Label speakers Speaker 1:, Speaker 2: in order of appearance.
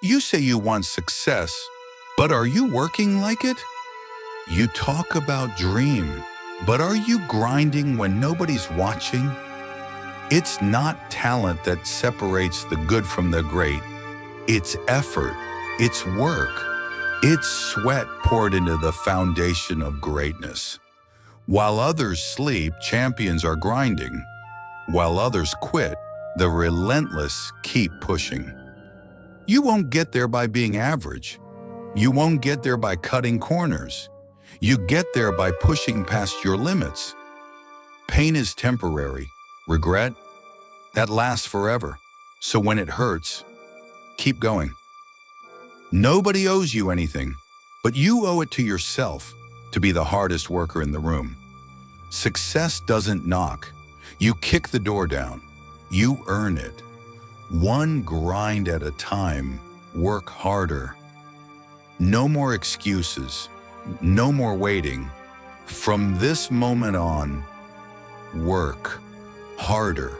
Speaker 1: You say you want success, but are you working like it? You talk about dream, but are you grinding when nobody's watching? It's not talent that separates the good from the great. It's effort, it's work, it's sweat poured into the foundation of greatness. While others sleep, champions are grinding. While others quit, the relentless keep pushing. You won't get there by being average. You won't get there by cutting corners. You get there by pushing past your limits. Pain is temporary. Regret, that lasts forever. So when it hurts, keep going. Nobody owes you anything, but you owe it to yourself to be the hardest worker in the room. Success doesn't knock. You kick the door down. You earn it. One grind at a time, work harder. No more excuses. No more waiting. From this moment on, work harder.